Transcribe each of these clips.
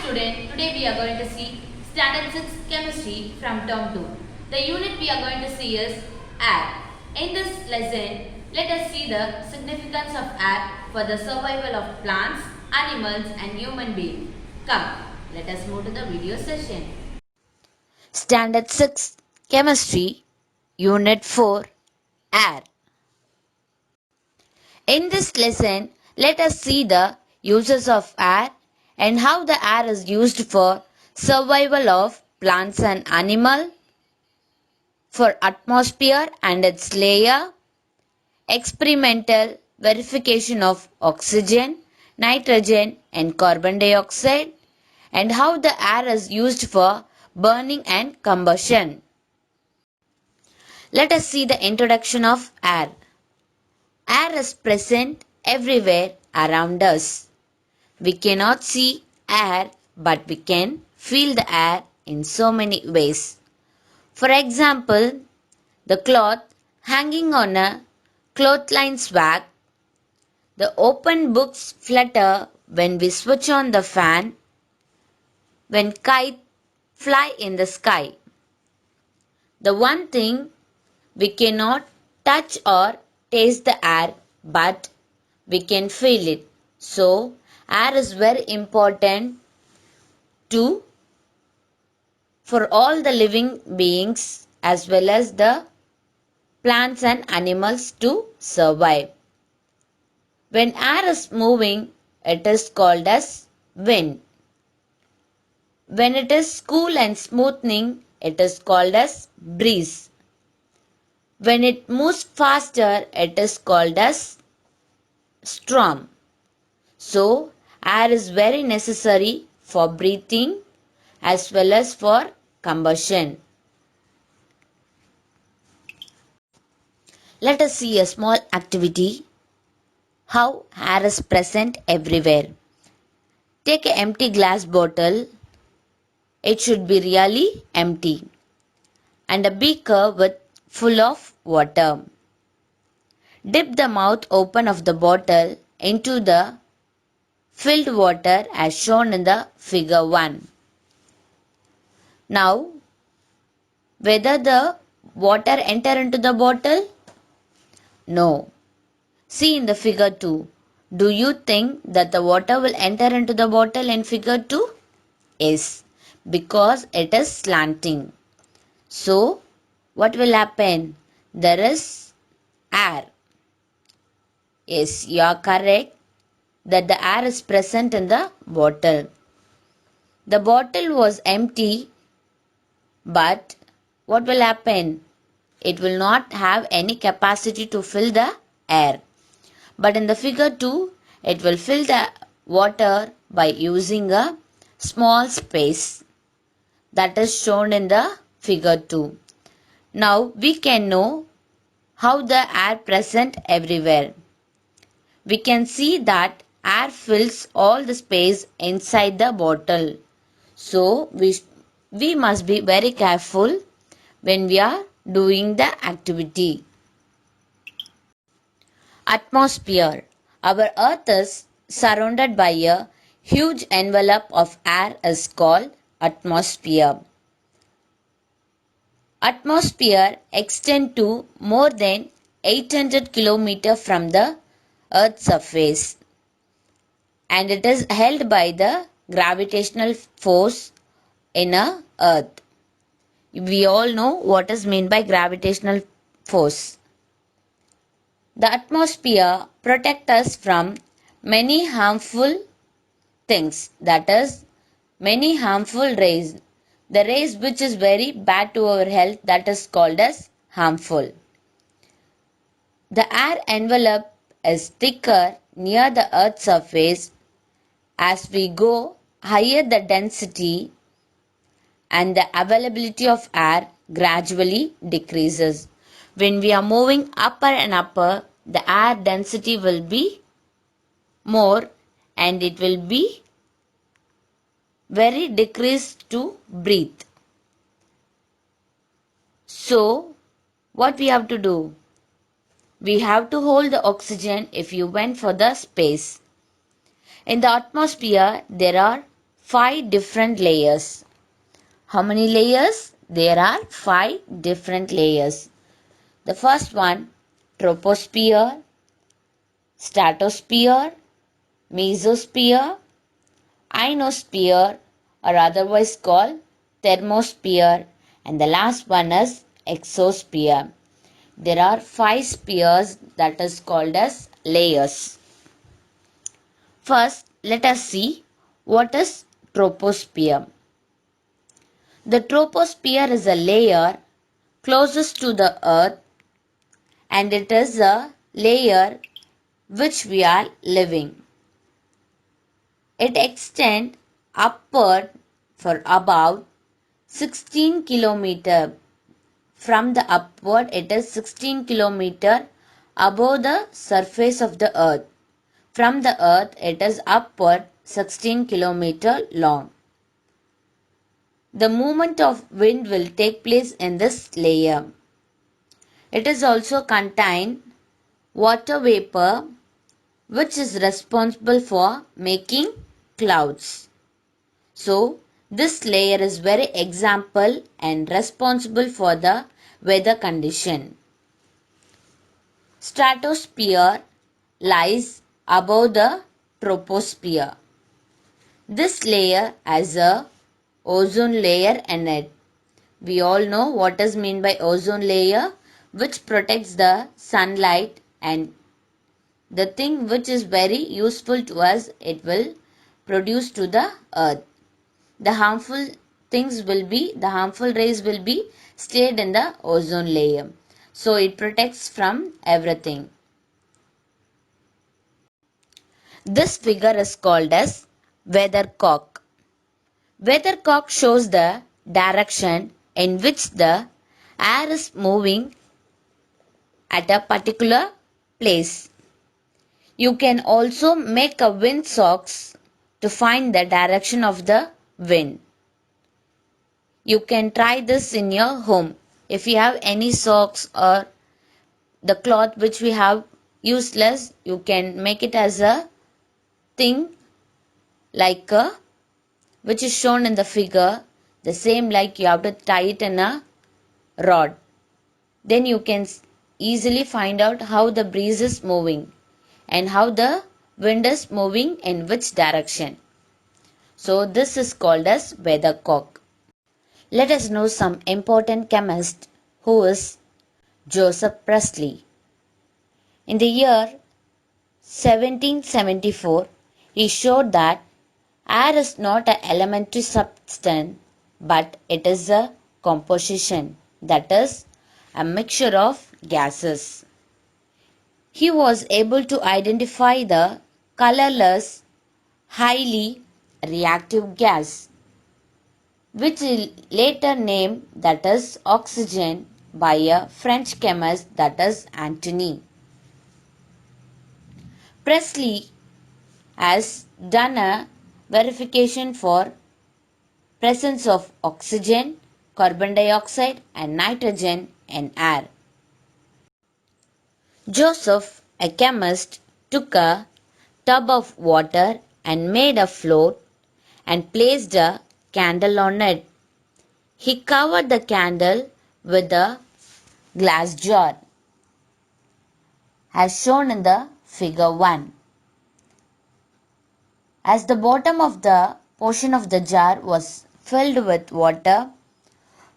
student, today we are going to see Standard 6 Chemistry from Term 2. The unit we are going to see is air. In this lesson, let us see the significance of air for the survival of plants, animals and human beings. Come, let us move to the video session. Standard 6 Chemistry Unit 4 Air. In this lesson, let us see the uses of air and how the air is used for survival of plants and animal, for atmosphere and its layer, experimental verification of oxygen, nitrogen and carbon dioxide, and how the air is used for burning and combustion. Let us see the introduction of air. Air is present everywhere around us. We cannot see air, but we can feel the air in so many ways. For example, the cloth hanging on a clothesline swag, the open books flutter when we switch on the fan, when kites fly in the sky. The one thing we cannot touch or taste the air, but we can feel it. So, air is very important to for all the living beings as well as the plants and animals to survive. When air is moving, it is called as wind. When it is cool and smoothing, it is called as breeze. When it moves faster, it is called as storm. So, air is very necessary for breathing as well as for combustion. Let us see a small activity. How air is present everywhere. Take an empty glass bottle. It should be really empty. And a beaker with full of water. Dip the mouth open of the bottle into the filled water as shown in the figure 1. Now, whether the water enter into the bottle? No. See in the figure 2. Do you think that the water will enter into the bottle in figure 2? Yes, because it is slanting. So, what will happen? There is air. Yes, you are correct that the air is present in the bottle. The bottle was empty, but what will happen? It will not have any capacity to fill the air. But in the figure 2, it will fill the water by using a small space that is shown in the figure 2. Now we can know how the air present everywhere. We can see that air fills all the space inside the bottle. So we must be very careful when we are doing the activity. Atmosphere. Our earth is surrounded by a huge envelope of air is called atmosphere. Atmosphere extends to more than 800 km from the earth's surface, and it is held by the gravitational force in a earth. We all know what is meant by gravitational force. The atmosphere protects us from many harmful things, that is, many harmful rays. The rays which is very bad to our health, that is called as harmful. The air envelope is thicker near the earth's surface. As we go higher, the density and the availability of air gradually decreases. When we are moving upper and upper, the air density will be more and it will be very decreased to breathe. So, what we have to do? We have to hold the oxygen if you went for the space. In the atmosphere, there are 5 different layers. How many layers? There are 5 different layers. The first one, troposphere, stratosphere, mesosphere, ionosphere or otherwise called thermosphere, and the last one is exosphere. There are 5 spheres that is called as layers. First, let us see what is troposphere. The troposphere is a layer closest to the earth, and it is a layer which we are living. It extends upward for about 16 kilometer. From the upward, it is 16 kilometer above the surface of the earth. From the earth, it is upward 16 kilometer long. The movement of wind will take place in this layer. It is also contain water vapor, which is responsible for making clouds. So, this layer is very example and responsible for the weather condition. Stratosphere lies above the troposphere. This layer has a ozone layer in it. We all know what is meant by ozone layer, which protects the sunlight, and the thing which is very useful to us, it will produce to the earth. The harmful rays will be stayed in the ozone layer. So it protects from everything. This figure is called as weathercock. Weathercock shows the direction in which the air is moving at a particular place. You can also make a wind socks to find the direction of the wind. You can try this in your home. If you have any socks or the cloth which we have useless, you can make it as a thing like a which is shown in the figure, the same like you have to tie it in a rod. Then you can easily find out how the breeze is moving and how the wind is moving in which direction. So this is called as weathercock. Let us know some important chemist who is Joseph Priestley. In the year 1774, he showed that air is not an elementary substance, but it is a composition, that is, a mixture of gases. He was able to identify the colorless, highly reactive gas, which he later named that is oxygen by a French chemist, that is Antony. Priestley has done a verification for presence of oxygen, carbon dioxide and nitrogen in air. Joseph, a chemist, took a tub of water and made a float and placed a candle on it. He covered the candle with a glass jar, as shown in the figure 1. As the bottom of the portion of the jar was filled with water,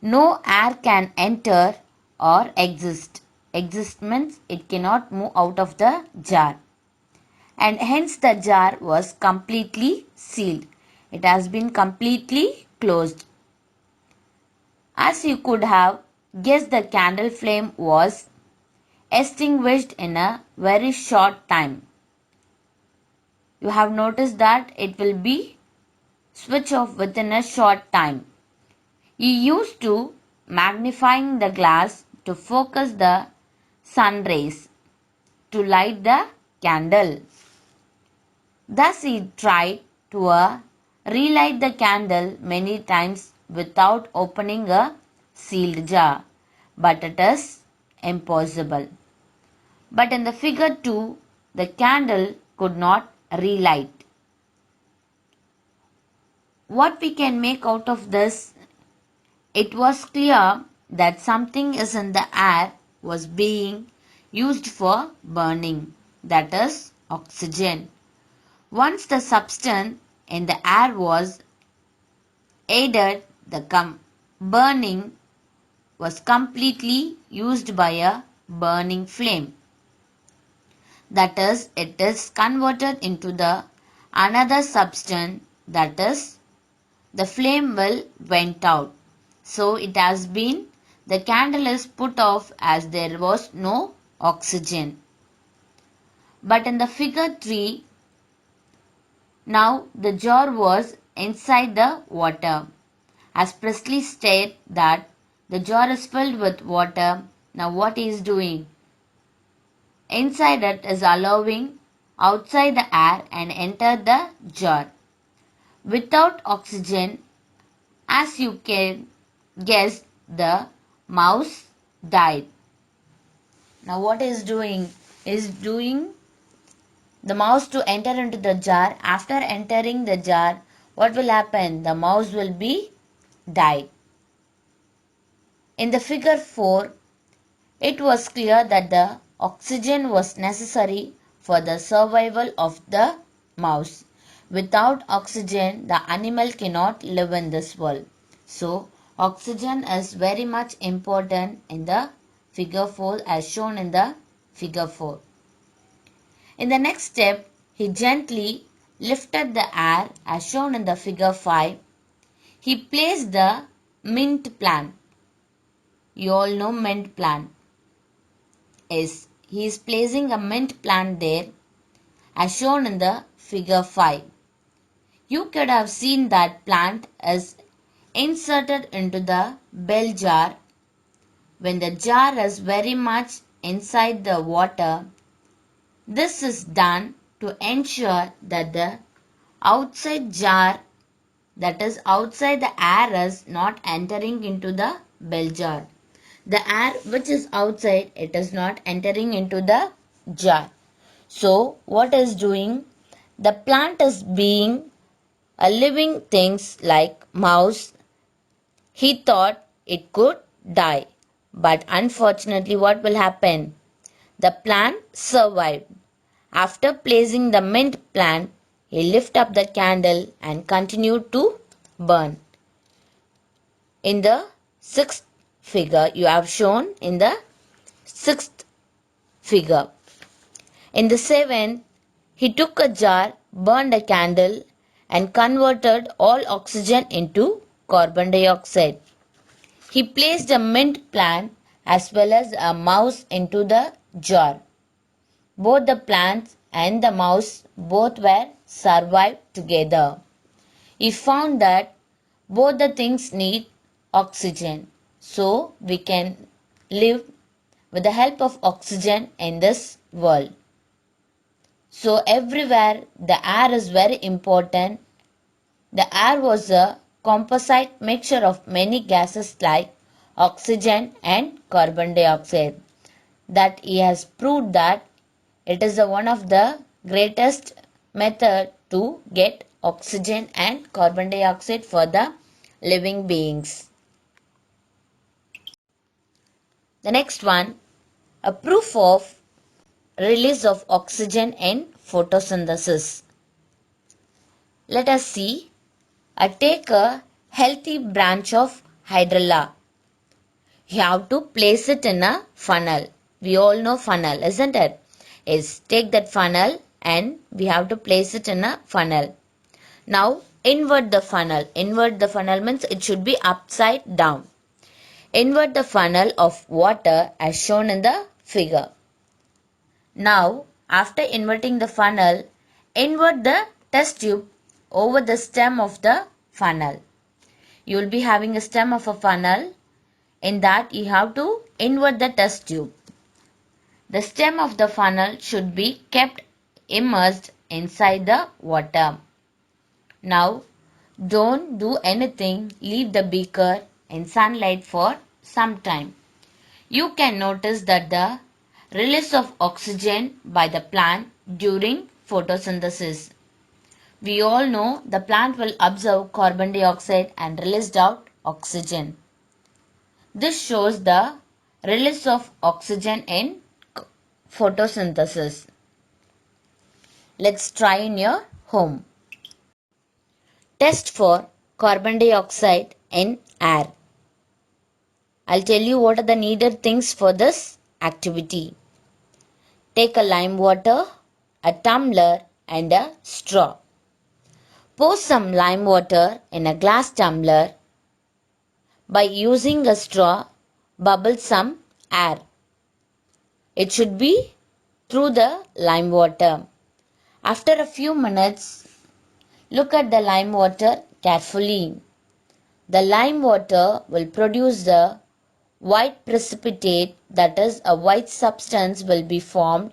no air can enter or exist. Exist means it cannot move out of the jar. And hence the jar was completely sealed. It has been completely closed. As you could have guessed, the candle flame was extinguished in a very short time. You have noticed that it will be switched off within a short time. He used to magnifying the glass to focus the sun rays to light the candle. Thus he tried to relight the candle many times without opening a sealed jar, but it is impossible. But in the figure 2, the candle could not relight. What we can make out of this? It was clear that something is in the air was being used for burning, that is, oxygen. Once the substance in the air was aided, the burning was completely used by a burning flame. That is, it is converted into the another substance, that is, the flame will went out. So it has been, the candle is put off as there was no oxygen. But in the figure 3, now the jar was inside the water. As Presley stated that the jar is filled with water. Now what he is doing? Inside it is allowing outside the air and enter the jar. Without oxygen, as you can guess, the mouse died. Now what is doing? Is doing the mouse to enter into the jar. After entering the jar, what will happen? The mouse will be died. In the figure 4, it was clear that the oxygen was necessary for the survival of the mouse. Without oxygen, the animal cannot live in this world. So, oxygen is very much important in the figure 4 as shown in the figure 4. In the next step, he gently lifted the air as shown in the figure 5. He placed the mint plant. You all know mint plant. Yes, he is placing a mint plant there as shown in the figure 5. You could have seen that plant is inserted into the bell jar. When the jar is very much inside the water, this is done to ensure that the outside jar, that is outside the air, is not entering into the bell jar. The air which is outside, it is not entering into the jar. So what is doing? The plant is being a living things like mouse. He thought it could die. But unfortunately what will happen? The plant survived. After placing the mint plant, he lifted up the candle and continued to burn. In the 6th figure, you have shown in the 6th figure. In the 7th, he took a jar, burned a candle, and converted all oxygen into carbon dioxide. He placed a mint plant as well as a mouse into the jar. Both the plants and the mouse both were survived together. He found that both the things need oxygen. So we can live with the help of oxygen in this world. So everywhere the air is very important. The air was a composite mixture of many gases like oxygen and carbon dioxide. That he has proved that it is one of the greatest method to get oxygen and carbon dioxide for the living beings. The next one, a proof of release of oxygen in photosynthesis. Let us see. Take a healthy branch of hydrilla. You have to place it in a funnel. We all know funnel, isn't it? Yes, take that funnel and we have to place it in a funnel. Now invert the funnel. Invert the funnel means it should be upside down. Invert the funnel of water as shown in the figure. Now after inverting the funnel, invert the test tube over the stem of the funnel. You will be having a stem of a funnel. In that you have to invert the test tube. The stem of the funnel should be kept immersed inside the water. Now don't do anything, leave the beaker in sunlight for some time. You can notice that the release of oxygen by the plant during photosynthesis. We all know the plant will absorb carbon dioxide and release out oxygen. This shows the release of oxygen in photosynthesis. Let's try in your home. Test for carbon dioxide in air. I'll tell you what are the needed things for this activity. Take a lime water, a tumbler and a straw. Pour some lime water in a glass tumbler. By using a straw, bubble some air. It should be through the lime water. After a few minutes, look at the lime water carefully. The lime water will produce the white precipitate, that is, a white substance will be formed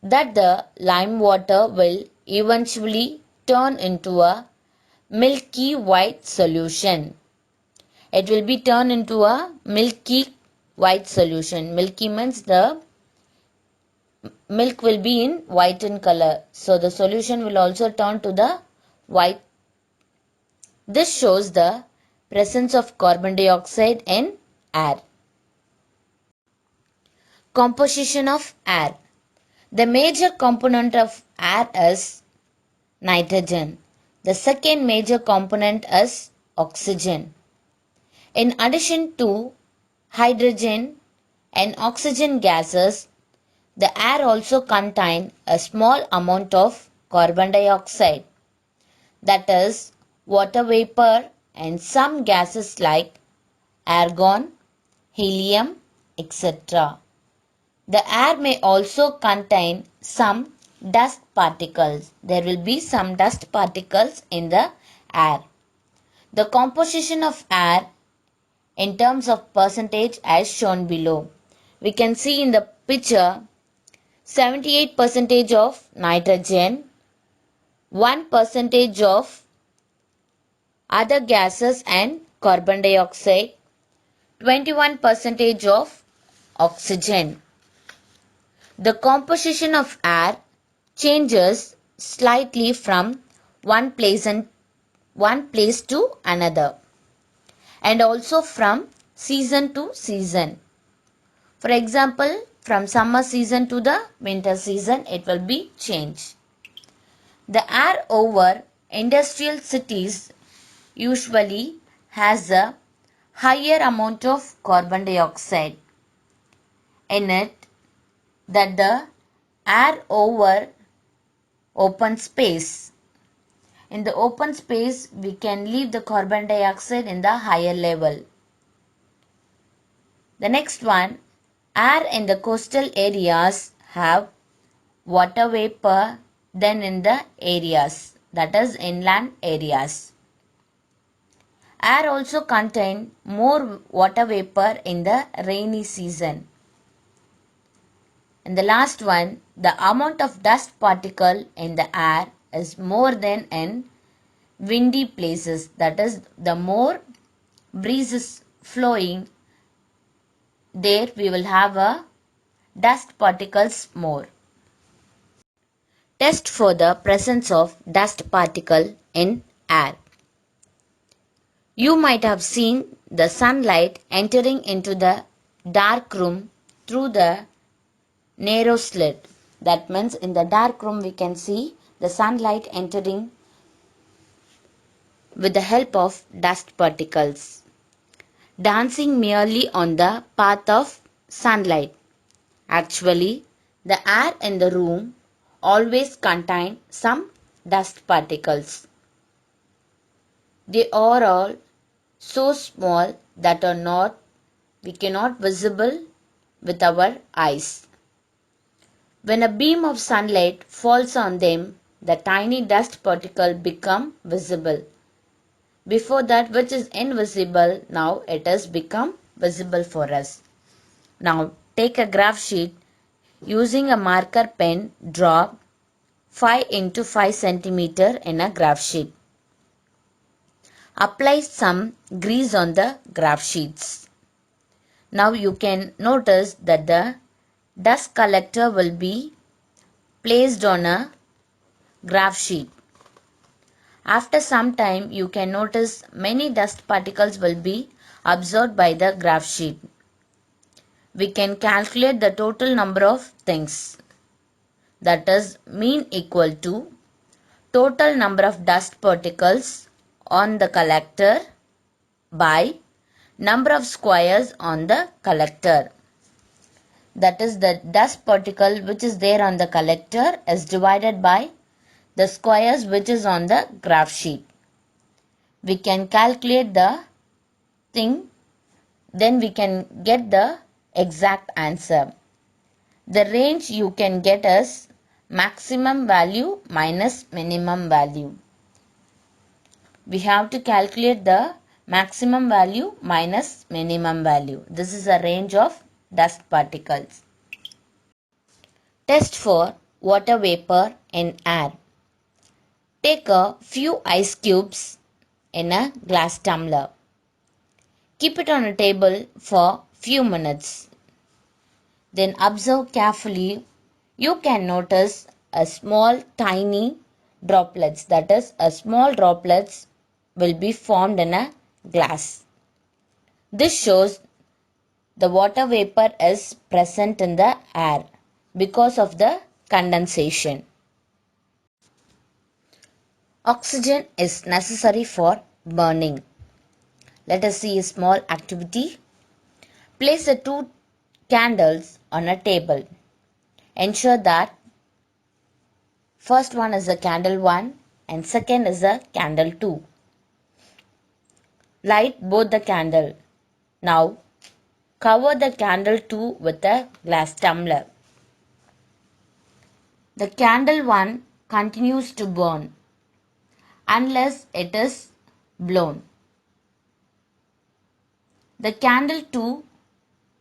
that the lime water will eventually turn into a milky white solution. It will be turned into a milky white solution. Milky means the milk will be in white in color. So the solution will also turn to the white. This shows the presence of carbon dioxide in air. Composition of air. The major component of air is nitrogen. The second major component is oxygen. In addition to hydrogen and oxygen gases, the air also contains a small amount of carbon dioxide, that is, water vapor and some gases like argon, helium, etc. The air may also contain some dust particles. There will be some dust particles in the air. The composition of air in terms of percentage as shown below. We can see in the picture 78% of nitrogen, 1% of other gases and carbon dioxide, 21% of oxygen. The composition of air changes slightly from one place to another, and also from season to season. For example, from summer season to the winter season, it will be changed. The air over industrial cities usually has a higher amount of carbon dioxide in it than the air over open space. In the open space, we can leave the carbon dioxide in the higher level. The next one, air in the coastal areas have water vapor than in the areas, that is inland areas. Air also contains more water vapor in the rainy season. And the last one, the amount of dust particle in the air is more than in windy places. That is, the more breeze is flowing, there we will have a dust particles more. Test for the presence of dust particle in air. You might have seen the sunlight entering into the dark room through the narrow slit. That means in the dark room we can see the sunlight entering with the help of dust particles, dancing merely on the path of sunlight. Actually, the air in the room always contains some dust particles. They are all so small that we cannot visible with our eyes. When a beam of sunlight falls on them, the tiny dust particle become visible. Before that, which is invisible, now it has become visible for us. Now take a graph sheet. Using a marker pen, draw 5 into 5 centimeter in a graph sheet. Apply some grease on the graph sheets. Now you can notice that the dust collector will be placed on a graph sheet. After some time, you can notice many dust particles will be absorbed by the graph sheet. We can calculate the total number of things. That is mean equal to total number of dust particles on the collector by number of squares on the collector. That is the dust particle which is there on the collector is divided by the squares which is on the graph sheet. We can calculate the thing, then we can get the exact answer. The range you can get is maximum value minus minimum value. We have to calculate the maximum value minus minimum value. This is a range of dust particles. Test for water vapor in air. Take a few ice cubes in a glass tumbler. Keep it on a table for few minutes. Then observe carefully. You can notice a small tiny droplets, that is a small droplets will be formed in a glass. This shows the water vapor is present in the air because of the condensation. Oxygen is necessary for burning. Let us see a small activity. Place the two candles on a table. Ensure that first one is a candle 1 and second is a candle 2. Light both the candle. Now cover the candle 2 with a glass tumbler. The candle 1 continues to burn unless it is blown. The candle 2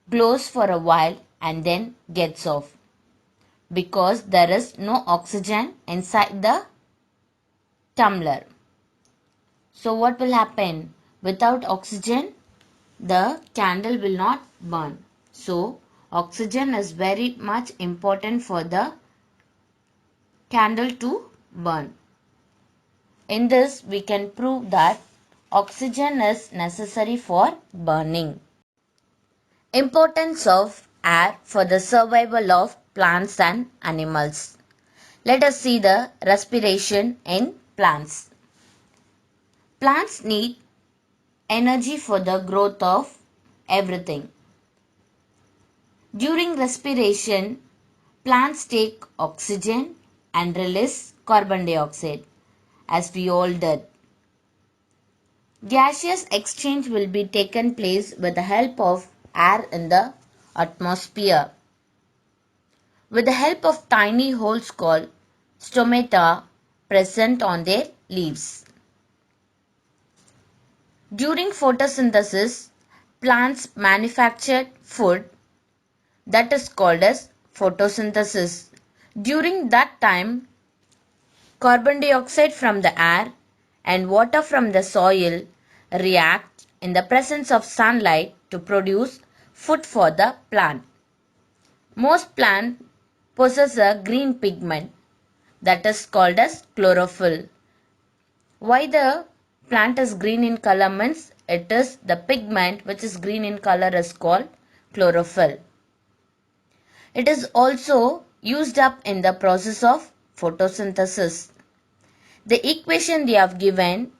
glows for a while and then gets off because there is no oxygen inside the tumbler. So what will happen? Without oxygen, the candle will not burn. So oxygen is very much important for the candle to burn. In this, we can prove that oxygen is necessary for burning. Importance of air for the survival of plants and animals. Let us see the respiration in plants. Plants need energy for the growth of everything. During respiration, plants take oxygen and release carbon dioxide, as we all did. Gaseous exchange will be taken place with the help of air in the atmosphere. With the help of tiny holes called stomata present on their leaves. During photosynthesis, plants manufacture food that is called as photosynthesis. During that time, carbon dioxide from the air and water from the soil react in the presence of sunlight to produce food for the plant. Most plants possess a green pigment that is called as chlorophyll. Why the plant is green in color means it is the pigment which is green in color is called chlorophyll. It is also used up in the process of photosynthesis. The equation they have given,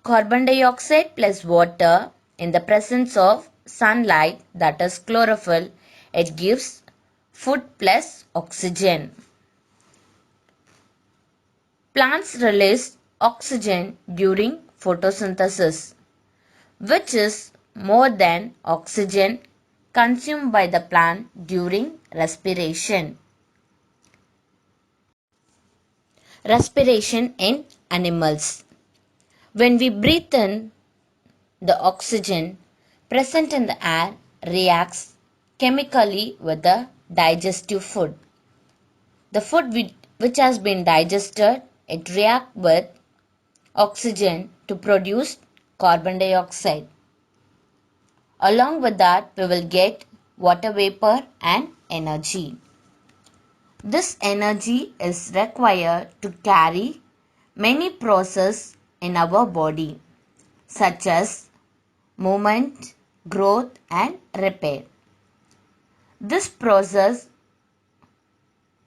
carbon dioxide plus water in the presence of sunlight, that is chlorophyll, it gives food plus oxygen. Plants release oxygen during photosynthesis, which is more than oxygen consumed by the plant during respiration. Respiration in animals. When we breathe in, the oxygen present in the air reacts chemically with the digestive food. The food which has been digested, it reacts with oxygen to produce carbon dioxide. Along with that, we will get water vapor and energy. This energy is required to carry many processes in our body, such as movement, growth, and repair. This process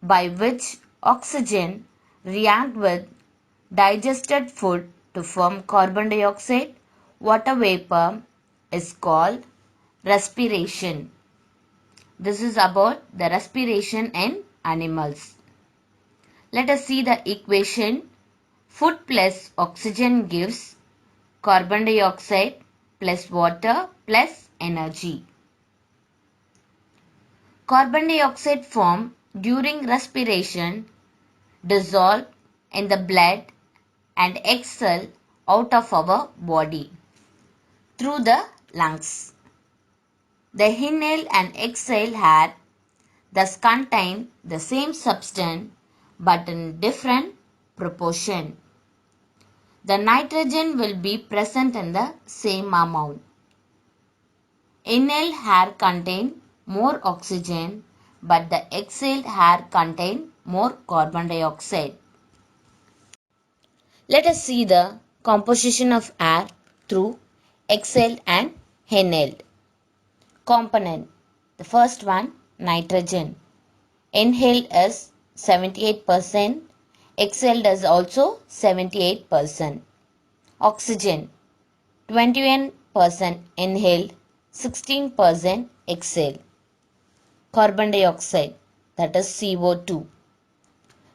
by which oxygen react with digested food to form carbon dioxide, water vapor is called respiration. This is about the respiration in animals. Let us see the equation. Food plus oxygen gives carbon dioxide plus water plus energy. Carbon dioxide formed during respiration dissolve in the blood and exhale out of our body through the lungs. The inhale and exhale air thus contain the same substance but in different proportion. The nitrogen will be present in the same amount. Inhaled air contain more oxygen but the exhaled air contain more carbon dioxide. Let us see the composition of air through exhaled and inhaled. Component. The first one, nitrogen. Inhaled is 78%, exhaled is also 78%. Oxygen, 21% inhaled, 16% exhaled. Carbon dioxide, that is CO2,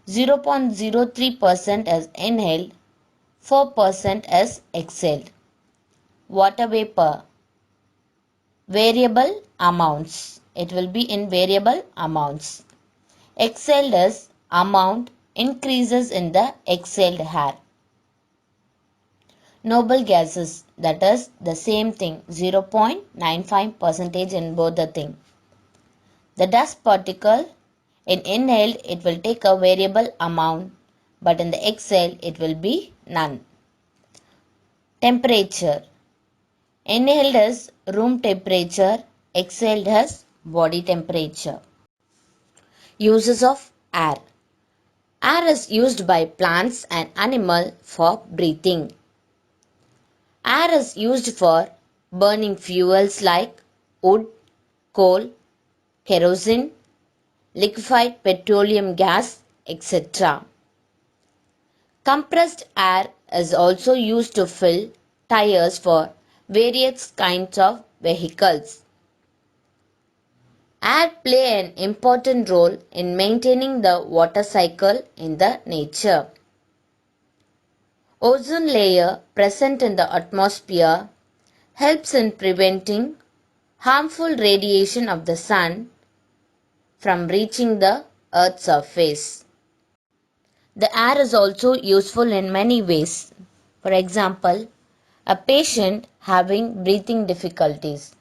0.03% is inhaled, 4% is exhaled. Water vapor, variable amounts. It will be in variable amounts. Exhaled is amount increases in the exhaled air. Noble gases, that is the same thing, 0.95% in both the thing. The dust particle, in inhaled it will take a variable amount, but in the exhaled it will be none. Temperature. Inhaled is room temperature, exhaled is body temperature. Uses of air. Air is used by plants and animals for breathing. Air is used for burning fuels like wood, coal, kerosene, liquefied petroleum gas, etc. Compressed air is also used to fill tires for various kinds of vehicles. Air play an important role in maintaining the water cycle in the nature. Ozone layer present in the atmosphere helps in preventing harmful radiation of the sun from reaching the earth's surface. The air is also useful in many ways. For example, a patient having breathing difficulties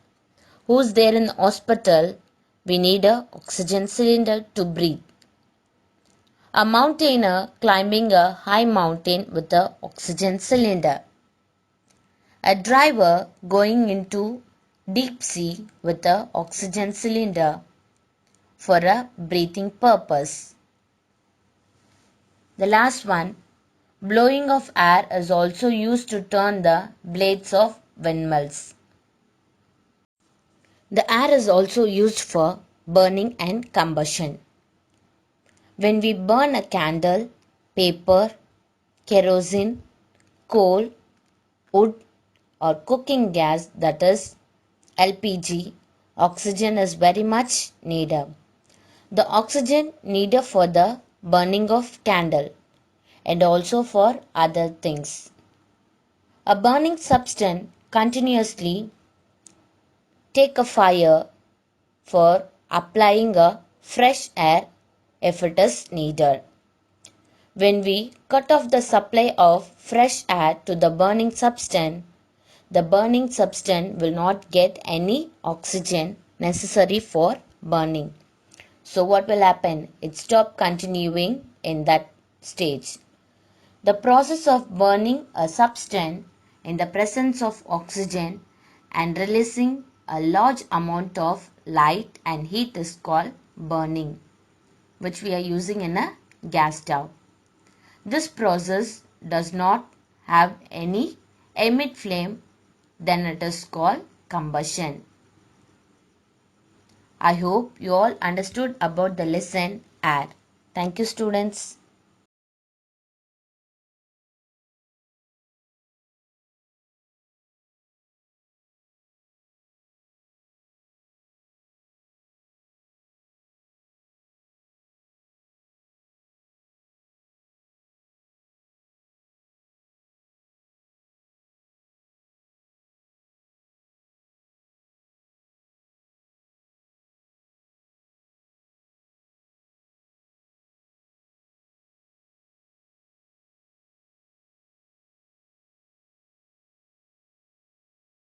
who's there in the hospital, we need a oxygen cylinder to breathe. A mountaineer climbing a high mountain with a oxygen cylinder. A driver going into deep sea with a oxygen cylinder for a breathing purpose. The last one, blowing of air is also used to turn the blades of windmills. The air is also used for burning and combustion. When we burn a candle, paper, kerosene, coal, wood or cooking gas, that is LPG, oxygen is very much needed. The oxygen needed for the burning of candle and also for other things. A burning substance continuously take a fire for applying a fresh air if it is needed. When we cut off the supply of fresh air to the burning substance will not get any oxygen necessary for burning. So what will happen? It stop continuing in that stage. The process of burning a substance in the presence of oxygen and releasing a large amount of light and heat is called burning, which we are using in a gas stove. This process does not have any emit flame, then it is called combustion. I hope you all understood about the lesson air. Thank you, students.